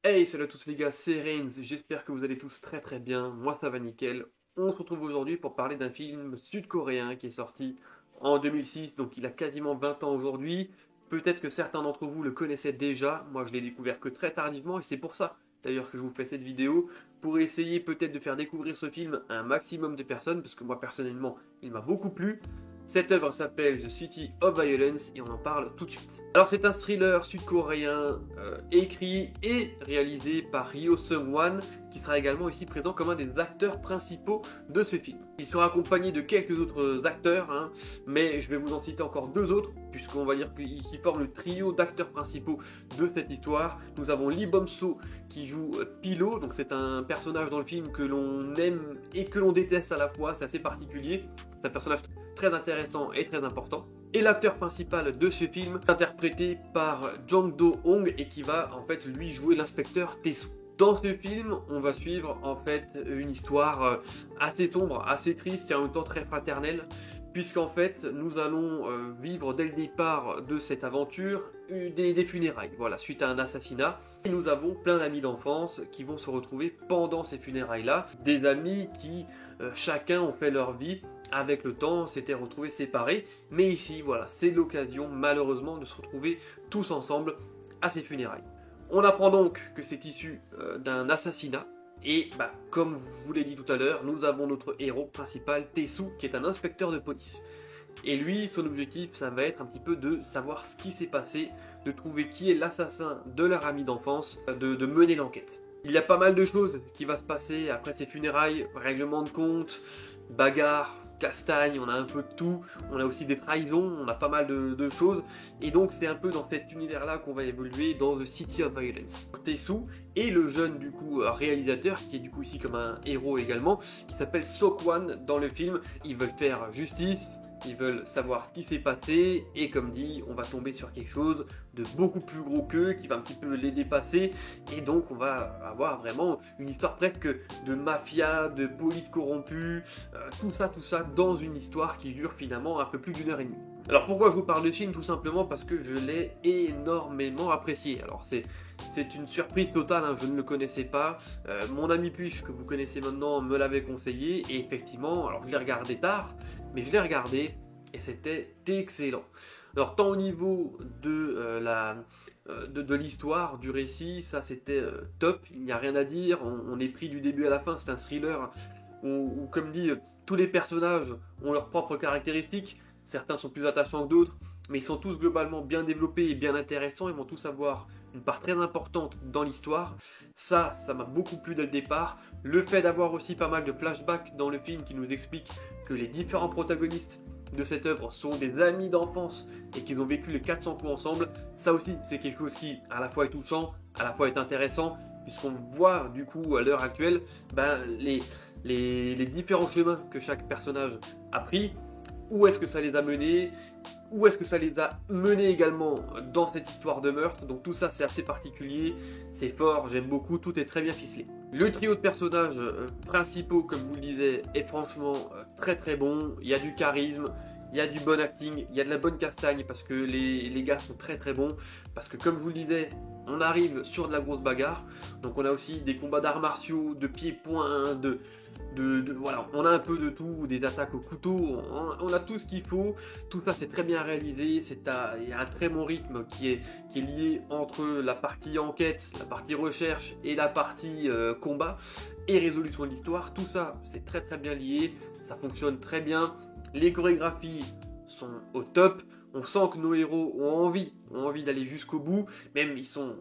Hey, salut à tous les gars, c'est Reigns, j'espère que vous allez tous très bien, moi ça va nickel. On se retrouve aujourd'hui pour parler d'un film sud-coréen qui est sorti en 2006, donc il a quasiment 20 ans aujourd'hui. Peut-être que certains d'entre vous le connaissaient déjà, moi je l'ai découvert que très tardivement et c'est pour ça d'ailleurs que je vous fais cette vidéo, pour essayer peut-être de faire découvrir ce film à un maximum de personnes, parce que moi personnellement il m'a beaucoup plu. Cette œuvre s'appelle The City of Violence et on en parle tout de suite. Alors c'est un thriller sud-coréen écrit et réalisé par Ryo Seung-wan qui sera également ici présent comme un des acteurs principaux de ce film. Il sera accompagné de quelques autres acteurs, mais je vais vous en citer encore deux autres puisqu'on va dire qu'ils forment le trio d'acteurs principaux de cette histoire. Nous avons Lee Bom-soo qui joue Pilo, donc c'est un personnage dans le film que l'on aime et que l'on déteste à la fois, c'est assez particulier. C'est un personnage très intéressant et très important. Et l'acteur principal de ce film est interprété par Jang Do-hong et qui va en fait lui jouer l'inspecteur Tae-soo. Dans ce film, on va suivre en fait une histoire assez sombre, assez triste et en même temps très fraternelle, puisqu'en fait nous allons vivre dès le départ de cette aventure des funérailles, voilà, suite à un assassinat. Et nous avons plein d'amis d'enfance qui vont se retrouver pendant ces funérailles-là, des amis qui chacun ont fait leur vie. Avec le temps, s'étaient retrouvés séparés, mais ici, voilà, c'est l'occasion malheureusement de se retrouver tous ensemble à ces funérailles. On apprend donc que c'est issu d'un assassinat, et comme je vous l'ai dit tout à l'heure, nous avons notre héros principal, Tae-soo, qui est un inspecteur de police. Et lui, son objectif, ça va être un petit peu de savoir ce qui s'est passé, de trouver qui est l'assassin de leur ami d'enfance, de mener l'enquête. Il y a pas mal de choses qui vont se passer après ces funérailles, règlement de compte, bagarre, castagne, on a un peu de tout, on a aussi des trahisons, on a pas mal de choses, et donc c'est un peu dans cet univers-là qu'on va évoluer dans The City of Violence. Tae-soo et le jeune du coup réalisateur, qui est du coup ici comme un héros également, qui s'appelle Sok-wan dans le film, ils veulent faire justice, ils veulent savoir ce qui s'est passé, et comme dit, on va tomber sur quelque chose de beaucoup plus gros qu'eux, qui va un petit peu les dépasser, et donc on va avoir vraiment une histoire presque de mafia, de police corrompue, tout ça dans une histoire qui dure finalement un peu plus d'1 heure et demie. Alors pourquoi je vous parle de ce film? Tout simplement parce que je l'ai énormément apprécié. Alors c'est une surprise totale, je ne le connaissais pas. Mon ami Puich, que vous connaissez maintenant, me l'avait conseillé, et effectivement, alors je l'ai regardé tard, mais je l'ai regardé, et c'était excellent. Alors tant au niveau de de l'histoire, du récit, ça c'était top, il n'y a rien à dire, on est pris du début à la fin, c'est un thriller où comme dit, tous les personnages ont leurs propres caractéristiques, certains sont plus attachants que d'autres, mais ils sont tous globalement bien développés et bien intéressants, ils vont tous avoir une part très importante dans l'histoire. Ça m'a beaucoup plu dès le départ. Le fait d'avoir aussi pas mal de flashbacks dans le film qui nous expliquent que les différents protagonistes de cette œuvre sont des amis d'enfance et qu'ils ont vécu les 400 coups ensemble, ça aussi c'est quelque chose qui à la fois est touchant, à la fois est intéressant, puisqu'on voit du coup à l'heure actuelle les différents chemins que chaque personnage a pris, où est-ce que ça les a menés, où est-ce que ça les a menés également dans cette histoire de meurtre. Donc tout ça c'est assez particulier, c'est fort, j'aime beaucoup, tout est très bien ficelé. Le trio de personnages principaux, comme vous le disiez, est franchement très bon, il y a du charisme, il y a du bon acting, il y a de la bonne castagne parce que les gars sont très bons, parce que comme je vous le disais, on arrive sur de la grosse bagarre, donc on a aussi des combats d'arts martiaux, de pieds-poings, voilà, on a un peu de tout, des attaques au couteau, on a tout ce qu'il faut, tout ça c'est très bien réalisé, il y a un très bon rythme qui est lié entre la partie enquête, la partie recherche et la partie combat et résolution de l'histoire, tout ça c'est très bien lié, ça fonctionne très bien, les chorégraphies sont au top, on sent que nos héros ont envie d'aller jusqu'au bout, même ils sont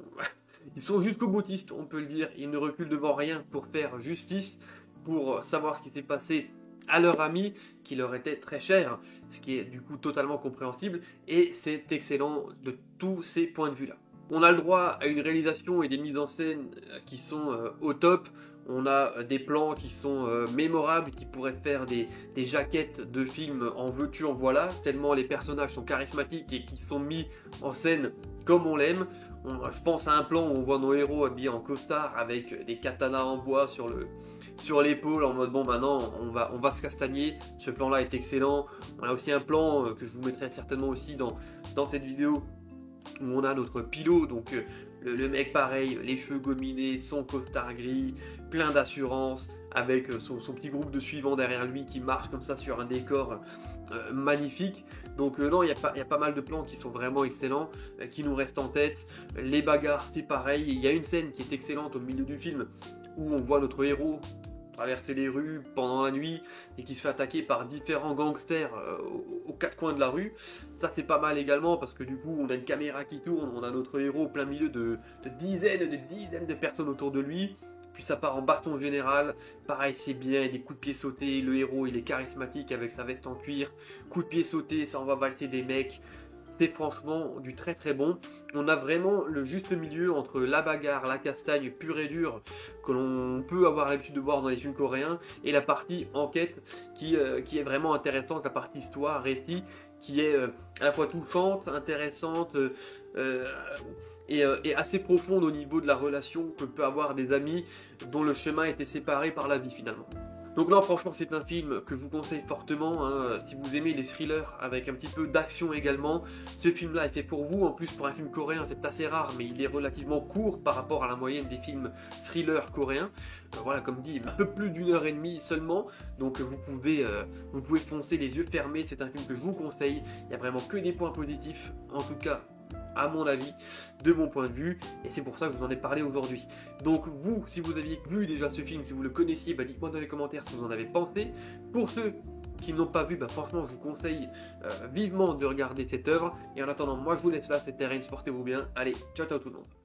jusqu'au boutiste, on peut le dire, ils ne reculent devant rien pour faire justice, pour savoir ce qui s'est passé à leur ami qui leur était très cher, ce qui est du coup totalement compréhensible, et c'est excellent de tous ces points de vue-là. On a le droit à une réalisation et des mises en scène qui sont au top. On a des plans qui sont mémorables, qui pourraient faire des jaquettes de films en veux-tu, en voilà, tellement les personnages sont charismatiques et qui sont mis en scène comme on l'aime. Je pense à un plan où on voit nos héros habillés en costard avec des katanas en bois sur l'épaule en mode bon maintenant on va se castagner. Ce plan là est excellent. On a aussi un plan que je vous mettrai certainement aussi dans cette vidéo où on a notre pilote, donc Le mec pareil, les cheveux gominés, son costard gris, plein d'assurance, avec son petit groupe de suivants derrière lui qui marche comme ça sur un décor magnifique. Donc non, il y a pas mal de plans qui sont vraiment excellents, qui nous restent en tête. Les bagarres, c'est pareil. Il y a une scène qui est excellente au milieu du film où on voit notre héros traverser les rues pendant la nuit et qui se fait attaquer par différents gangsters aux quatre coins de la rue. Ça c'est pas mal également parce que du coup on a une caméra qui tourne, on a notre héros au plein milieu de dizaines de personnes autour de lui. Puis ça part en baston général, pareil c'est bien, il y a des coups de pied sautés, le héros il est charismatique avec sa veste en cuir, coup de pied sauté, ça envoie valser des mecs, c'est franchement du très très bon. On a vraiment le juste milieu entre la bagarre, la castagne pure et dure que l'on peut avoir l'habitude de voir dans les films coréens et la partie enquête qui est vraiment intéressante, la partie histoire, récit, qui est à la fois touchante, intéressante et assez profonde au niveau de la relation que peut avoir des amis dont le chemin était séparé par la vie finalement. Donc là franchement c'est un film que je vous conseille fortement, hein, si vous aimez les thrillers avec un petit peu d'action également, ce film là est fait pour vous. En plus pour un film coréen c'est assez rare mais il est relativement court par rapport à la moyenne des films thrillers coréens. Voilà comme dit un peu plus d'1 h 30 seulement, donc vous pouvez foncer les yeux fermés, c'est un film que je vous conseille, il n'y a vraiment que des points positifs en tout cas à mon avis, de mon point de vue, et c'est pour ça que je vous en ai parlé aujourd'hui. Donc vous, si vous aviez vu déjà ce film, si vous le connaissiez, bah dites-moi dans les commentaires ce que vous en avez pensé. Pour ceux qui n'ont pas vu, bah franchement je vous conseille vivement de regarder cette œuvre, et en attendant, moi je vous laisse là, c'était Reigns, portez-vous bien, allez, ciao ciao tout le monde.